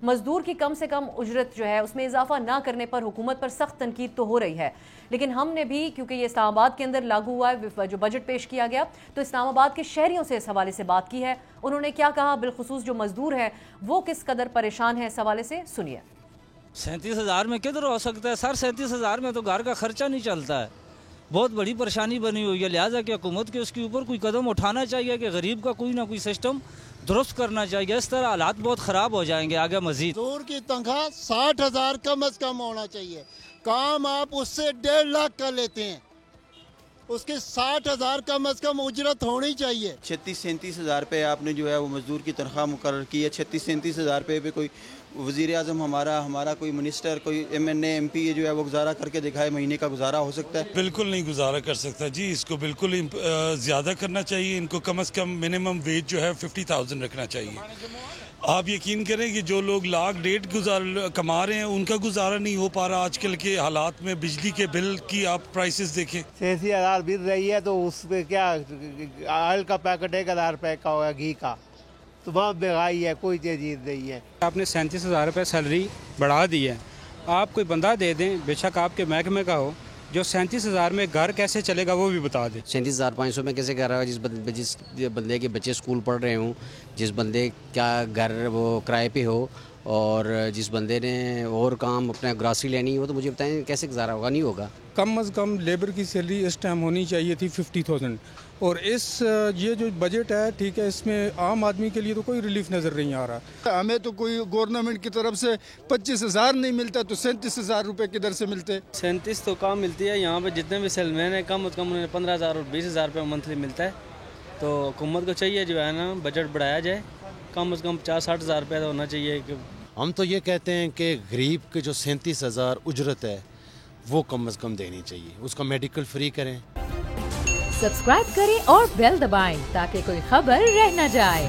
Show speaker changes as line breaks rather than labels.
مزدور کی کم سے کم اجرت جو ہے اس میں اضافہ نہ کرنے پر حکومت پر سخت تنقید تو ہو رہی ہے، لیکن ہم نے بھی کیونکہ یہ اسلام آباد کے اندر لاگو ہوا ہے جو بجٹ پیش کیا گیا، تو اسلام آباد کے شہریوں سے اس حوالے سے بات کی ہے. انہوں نے کیا کہا، بالخصوص جو مزدور ہے وہ کس قدر پریشان ہے، اس حوالے سے سنیے.
37,000 میں کدھر ہو سکتا ہے سر؟ 37,000 میں تو گھر کا خرچہ نہیں چلتا ہے. بہت بڑی پریشانی بنی ہوئی ہے. لہٰذا کہ حکومت کے اس کے اوپر کوئی قدم اٹھانا چاہیے کہ غریب کا کوئی نہ کوئی سسٹم درست کرنا چاہیے. اس طرح حالات بہت خراب ہو جائیں گے آگے مزید.
مزدور کی تنخواہ 60,000 کم از کم ہونا چاہیے. کام آپ اس سے 1.5 لاکھ کا لیتے ہیں، اس کی 60,000 کم از کم اجرت ہونی چاہیے.
36-37,000 روپے آپ نے جو ہے وہ مزدور کی تنخواہ مقرر کی ہے. 36-37,000 روپے پہ کوئی وزیر اعظم ہمارا کوئی منسٹر، کوئی MNA MP جو ہے وہ گزارا کر کے دکھائے مہینے کا گزارا ہو سکتا ہے؟
بالکل نہیں گزارا کر سکتا جی. اس کو بالکل زیادہ کرنا چاہیے. ان کو کم از کم منیمم ویج جو ہے 50,000 رکھنا چاہیے. آپ یقین کریں کہ جو لوگ 1,00,000 کما رہے ہیں ان کا گزارا نہیں ہو پا رہا آج کل کے حالات میں. بجلی کے بل کی آپ پرائسز دیکھیں.
86,000 بل رہی ہے تو اس پہ کیا آئل کا پیکٹ 1,000 روپے کا ہوگا، گھی کا تو بہت مہنگائی ہے، کوئی چیز نہیں ہے.
آپ نے 37,000 روپے سیلری بڑھا دی ہے. آپ کوئی بندہ دے دیں بے شک آپ کے محکمے کا ہو، جو 37,000 میں گھر کیسے چلے گا وہ بھی بتا دیں.
37,500 میں کیسے کر رہا ہے؟ جس بندے کے بچے اسکول پڑھ رہے ہوں، جس بندے کا گھر وہ کرائے پہ ہو، اور جس بندے نے اور کام اپنا گراسری لینی ہو، تو مجھے بتائیں کیسے گزارا ہوگا؟ نہیں ہوگا.
کم از کم لیبر کی سیلری اس ٹائم ہونی چاہیے تھی 50,000. اور یہ جو بجٹ ہے ٹھیک ہے، اس میں عام آدمی کے لیے تو کوئی ریلیف نظر نہیں آ رہا.
ہمیں تو کوئی گورنمنٹ کی طرف سے 25,000 نہیں ملتا تو 37,000 روپے کدھر سے ملتے؟
37 تو کام ملتی ہے. یہاں پہ جتنے بھی سیل مین ہیں کم از کم انہیں 15,000 اور 20,000 روپے منتھلی ملتا ہے. تو حکومت کو چاہیے جو ہے نا بجٹ بڑھایا جائے، کم از کم 50-60,000 روپے تو ہونا چاہیے.
ہم تو یہ کہتے ہیں کہ غریب کے جو 37,000 اجرت ہے وہ کم از کم دینی چاہیے. اس کا میڈیکل فری کریں.
سبسکرائب کریں اور بیل دبائیں تاکہ کوئی خبر رہ نہ جائے.